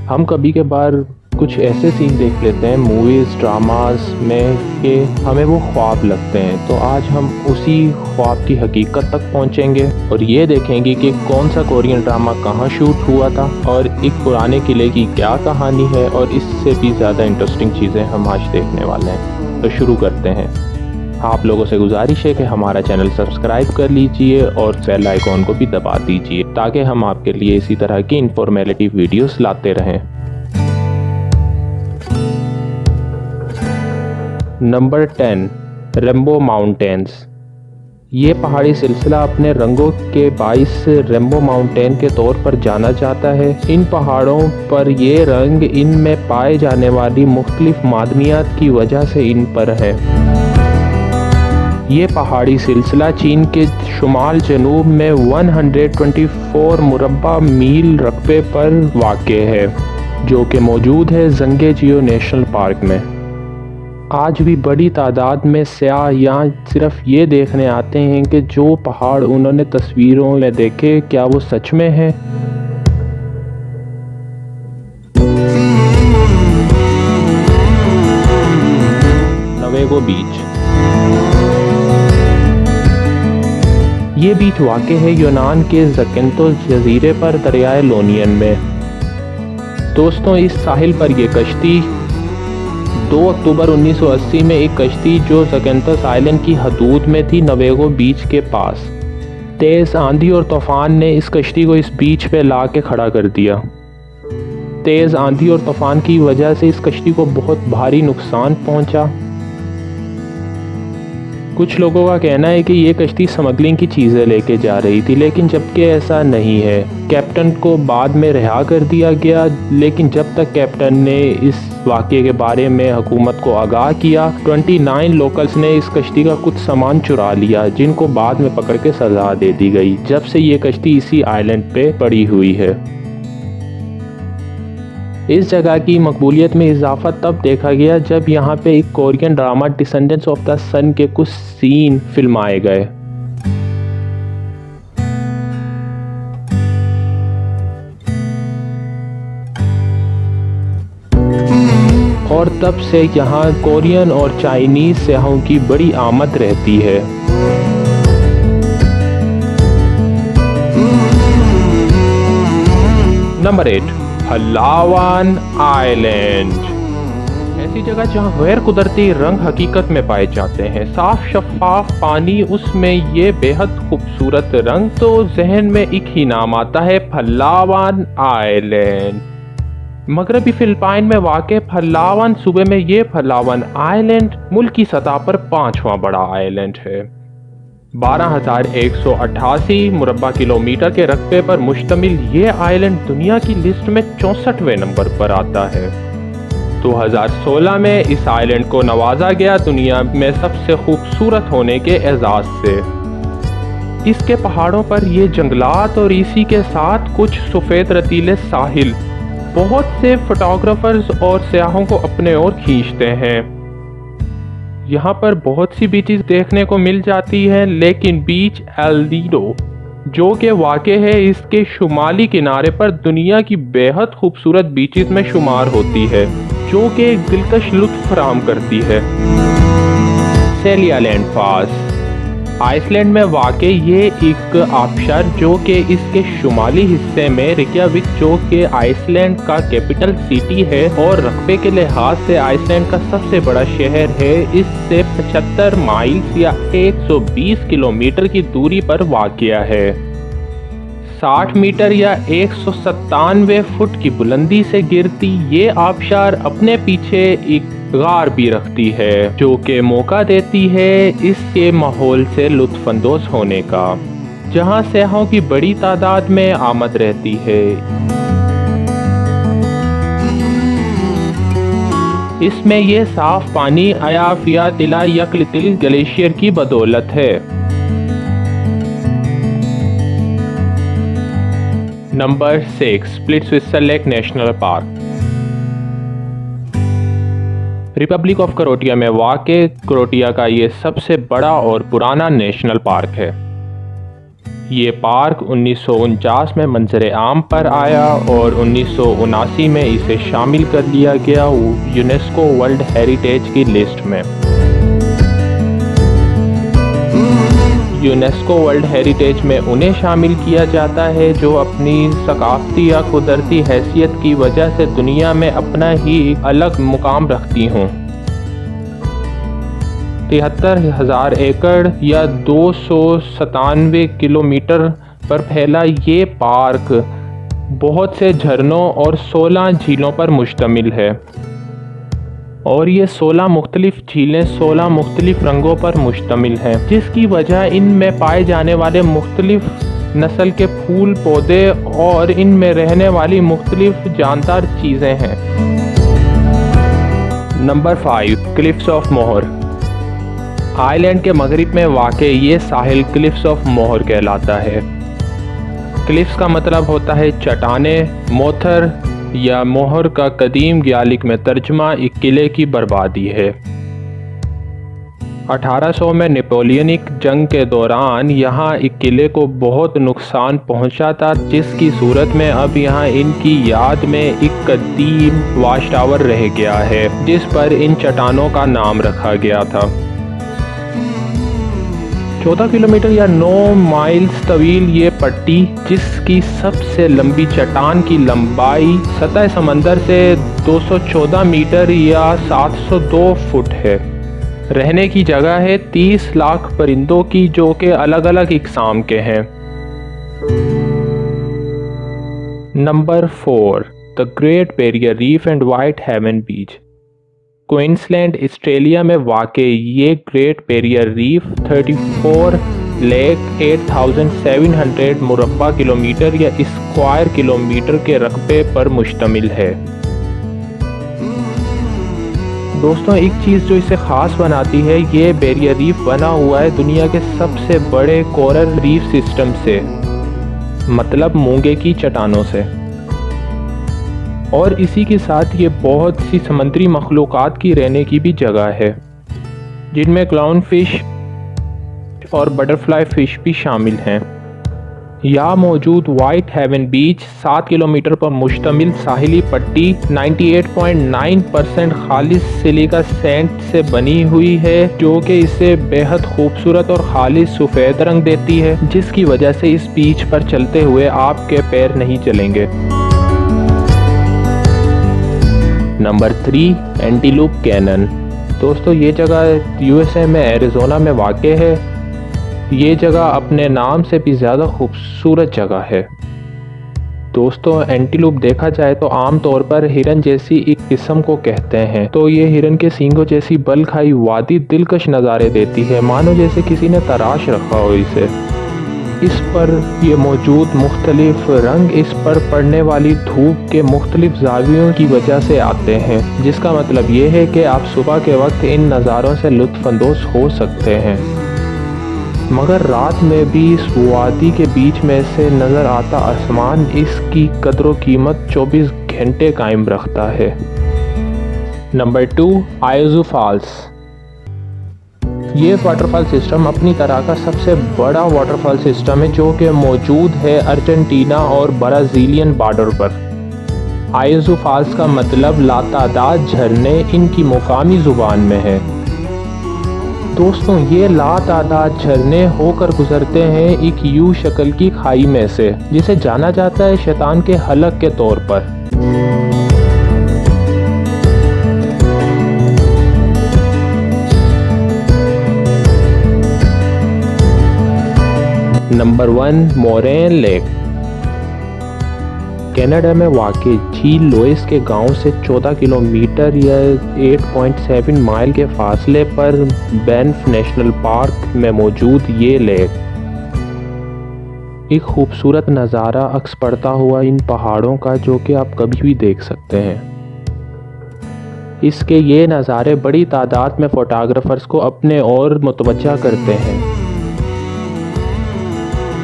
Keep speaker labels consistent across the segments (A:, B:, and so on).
A: हम कभी के बार कुछ ऐसे सीन देख लेते हैं मूवीज़ ड्रामास में कि हमें वो ख्वाब लगते हैं, तो आज हम उसी ख्वाब की हकीकत तक पहुंचेंगे और ये देखेंगे कि कौन सा कोरियन ड्रामा कहाँ शूट हुआ था और एक पुराने किले की क्या कहानी है, और इससे भी ज़्यादा इंटरेस्टिंग चीज़ें हम आज देखने वाले हैं। तो शुरू करते हैं। आप लोगों से गुजारिश है कि हमारा चैनल सब्सक्राइब कर लीजिए और बेल आइकॉन को भी दबा दीजिए ताकि हम आपके लिए इसी तरह की इंफॉर्मेटिव वीडियोस लाते रहें। Number 10, rainbow mountains. ये पहाड़ी सिलसिला अपने रंगों के बाइस रेम्बो माउंटेन के तौर पर जाना जाता है। इन पहाड़ों पर ये रंग इनमें पाए जाने वाली मुख्तलिफ मादनियात की वजह से इन पर है। ये पहाड़ी सिलसिला चीन के शुमाल जनूब में 124 मुरब्बा मील रकबे पर वाक़े है, जो कि मौजूद है ज़ंगे-जियो नेशनल पार्क में। आज भी बड़ी तादाद में सयाह यहाँ सिर्फ ये देखने आते हैं कि जो पहाड़ उन्होंने तस्वीरों में देखे क्या वो सच में है। नवेगो बीच। ये बीच वाक़े है यूनान के ज़किंथोस जजीरे पर दरियाए लोनियन में। दोस्तों, इस साहिल पर यह कश्ती 2 अक्टूबर 1980 में एक कश्ती जो ज़किंथोस आइलैंड की हदूद में थी, नवेगो बीच के पास। तेज़ आंधी और तूफ़ान ने इस कश्ती को इस बीच पे ला के खड़ा कर दिया। तेज़ आंधी और तूफ़ान की वजह से इस कश्ती को बहुत भारी नुकसान पहुंचा। कुछ लोगों का कहना है कि ये कश्ती स्मगलिंग की चीज़ें लेके जा रही थी, लेकिन जबकि ऐसा नहीं है। कैप्टन को बाद में रिहा कर दिया गया, लेकिन जब तक कैप्टन ने इस वाक़े के बारे में हुकूमत को आगाह किया, 29 लोकल्स ने इस कश्ती का कुछ सामान चुरा लिया, जिनको बाद में पकड़ के सज़ा दे दी गई। जब से ये कश्ती इसी आइलैंड पे पड़ी हुई है। इस जगह की मकबूलियत में इजाफा तब देखा गया जब यहाँ पे एक Korean drama descendants of the sun के कुछ सीन फिल्माए गए। और तब से यहाँ कोरियन और चाइनीज सयाहों की बड़ी आमद रहती है। Number 8, Palawan island. ऐसी जगह जहां गैर कुदरती रंग हकीकत में पाए जाते हैं। साफ शफाफ पानी, उसमें ये बेहद खूबसूरत रंग, तो जहन में एक ही नाम आता है, पलावान आइलैंड। मगरबी फिलिपाइन में वाक़े पलावान सूबे में ये पलावान आइलैंड मुल्क की सतह पर 5वां बड़ा आइलैंड है। 12,188 मुरब्बा किलोमीटर के रकबे पर मुश्तमिल ये आइलैंड दुनिया की लिस्ट में 64वें नंबर पर आता है। 2016 में इस आइलैंड को नवाजा गया दुनिया में सबसे खूबसूरत होने के एजाज से। इसके पहाड़ों पर ये जंगलात और इसी के साथ कुछ सफ़ेद रतीले साहिल बहुत से फोटोग्राफर्स और सयाहों को अपने ओर खींचते हैं। यहाँ पर बहुत सी बीचेस देखने को मिल जाती हैं, लेकिन बीच एल नीडो जो कि वाक़े है इसके शुमाली किनारे पर दुनिया की बेहद खूबसूरत बीचेस में शुमार होती है, जो कि एक दिलकश लुत्फ़ फराहम करती है। सेलियालैंड पास आइसलैंड में वाक़े ये एक आबशार जो कि इसके शुमाली हिस्से में रिक्याविक, जो कि आइसलैंड का कैपिटल सिटी है और रकबे के लिहाज से आइसलैंड का सबसे बड़ा शहर है, इससे 75 माइल्स या 120 किलोमीटर की दूरी पर वाक़या है। 60 मीटर या 197 फुट की बुलंदी से गिरती ये आबशार अपने पीछे एक गार भी रखती है, जो कि मौका देती है इसके माहौल से लुत्फ़अंदोज़ होने का, जहां सयाहों की बड़ी तादाद में आमद रहती है। इसमें यह साफ पानी अयाफिया तिला यकलितिल ग्लेशियर की बदौलत है। नंबर 6, स्प्लिट्सविस्टर lake national park. Republic of Croatia में वाक़े क्रोएशिया का ये सबसे बड़ा और पुराना नेशनल पार्क है। ये पार्क 1949 में मंजर आम पर आया और 1979 में इसे शामिल कर लिया गया यूनेस्को वर्ल्ड हेरिटेज की लिस्ट में। यूनेस्को वर्ल्ड हेरिटेज में उन्हें शामिल किया जाता है जो अपनी सकाफती या कुदरती हैसियत की वजह से दुनिया में अपना ही अलग मुकाम रखती हों। 73,000 एकड़ या 297 किलोमीटर पर फैला ये पार्क बहुत से झरनों और 16 झीलों पर मुश्तमिल है और ये 16 मुख्तलिफ झीलें 16 मुख्तलिफ रंगों पर मुश्तमिल हैं, जिसकी वजह इनमें पाए जाने वाले मुख्तलिफ नस्ल के फूल पौधे और इनमें रहने वाली मुख्तलिफ जानदार चीज़ें हैं। नंबर 5, क्लिफ्स ऑफ मोहर। आइलैंड के मगरिब में वाक़ ये साहिल क्लिफ्स ऑफ मोहर कहलाता है। क्लिफ्स का मतलब होता है चट्टाने। मोथर या मोहर का कदीम ग्यालिक में तर्जमा एक किले की बर्बादी है। 1800 में नेपोलियनिक जंग के दौरान यहाँ एक किले को बहुत नुकसान पहुँचा था, जिसकी सूरत में अब यहाँ इनकी याद में एक कदीम वाच टावर रह गया है जिस पर इन चट्टानों का नाम रखा गया था। 14 किलोमीटर या 9 माइल्स तवील ये पट्टी, जिसकी सबसे लंबी चट्टान की लंबाई सतह समंदर से 214 मीटर या 702 फुट है। रहने की जगह है 30 लाख परिंदों की, जो कि अलग अलग इकसाम के हैं। Number 4, the Great Barrier Reef and Whitehaven Beach. Queensland Australia में वाक़ ये ग्रेट बैरियर रीफ 34 लेक 8,700 मुरब्बा किलोमीटर या स्क्वायर किलोमीटर के रकबे पर मुश्तमिल है। दोस्तों, एक चीज़ जो इसे ख़ास बनाती है, ये बैरियर रीफ बना हुआ है दुनिया के सबसे बड़े कोरल रीफ सिस्टम से, मतलब मूंगे की चट्टानों से। और इसी के साथ ये बहुत सी समुद्री मखलूक़ात की रहने की भी जगह है, जिनमें क्लाउन फिश और बटरफ्लाई फिश भी शामिल हैं। यहाँ मौजूद वाइट हेवन बीच 7 किलोमीटर पर मुश्तमिल साहिली पट्टी 98.9% खालिस सिलिका सैंड से बनी हुई है, जो कि इसे बेहद खूबसूरत और खालिस सफ़ेद रंग देती है, जिसकी वजह से इस बीच पर चलते हुए आपके पैर नहीं चलेंगे। Number 3, antelope canyon. दोस्तों, ये जगह यूएसए में एरिज़ोना में वाक़ है। ये जगह अपने नाम से भी ज़्यादा खूबसूरत जगह है। दोस्तों, एंटीलूप देखा जाए तो आम तौर पर हिरन जैसी एक किस्म को कहते हैं। तो ये हिरन के सींगों जैसी बल खाई वादी दिलकश नज़ारे देती है, मानो जैसे किसी ने तराश रखा हो इसे। इस पर ये मौजूद मुख्तलिफ रंग इस पर पड़ने वाली धूप के मुख्तलिफ ज़ावियों की वजह से आते हैं, जिसका मतलब ये है कि आप सुबह के वक्त इन नज़ारों से लुत्फ़अंदोज़ हो सकते हैं, मगर रात में भी इस वादी के बीच में से नज़र आता आसमान इसकी कदर कीमत 24 घंटे कायम रखता है। Number 2, Iguazu falls. ये वाटरफॉल सिस्टम अपनी तरह का सबसे बड़ा वाटरफॉल सिस्टम है, जो कि मौजूद है अर्जेंटीना और ब्राज़ीलियन बॉर्डर पर। आयोज़ू फॉल्स का मतलब लातादाद झरने इनकी मुकामी ज़ुबान में है। दोस्तों, ये लातादाद झरने होकर गुजरते हैं एक यू शक्ल की खाई में से, जिसे जाना जाता है शैतान के हलक के तौर पर। Number 1, moraine lake. कनाडा में वाक़ झील लोइस के गांव से 14 किलोमीटर या 8.7 माइल के फासले पर बैंफ नेशनल पार्क में मौजूद ये लेक एक खूबसूरत नज़ारा अक्स पड़ता हुआ इन पहाड़ों का, जो कि आप कभी भी देख सकते हैं। इसके ये नज़ारे बड़ी तादाद में फ़ोटोग्राफ़र्स को अपने ओर मुतवज्जा करते हैं।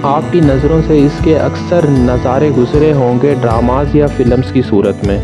A: आपकी नज़रों से इसके अक्सर नज़ारे गुजरे होंगे ड्रामाज या फिल्म्स की सूरत में।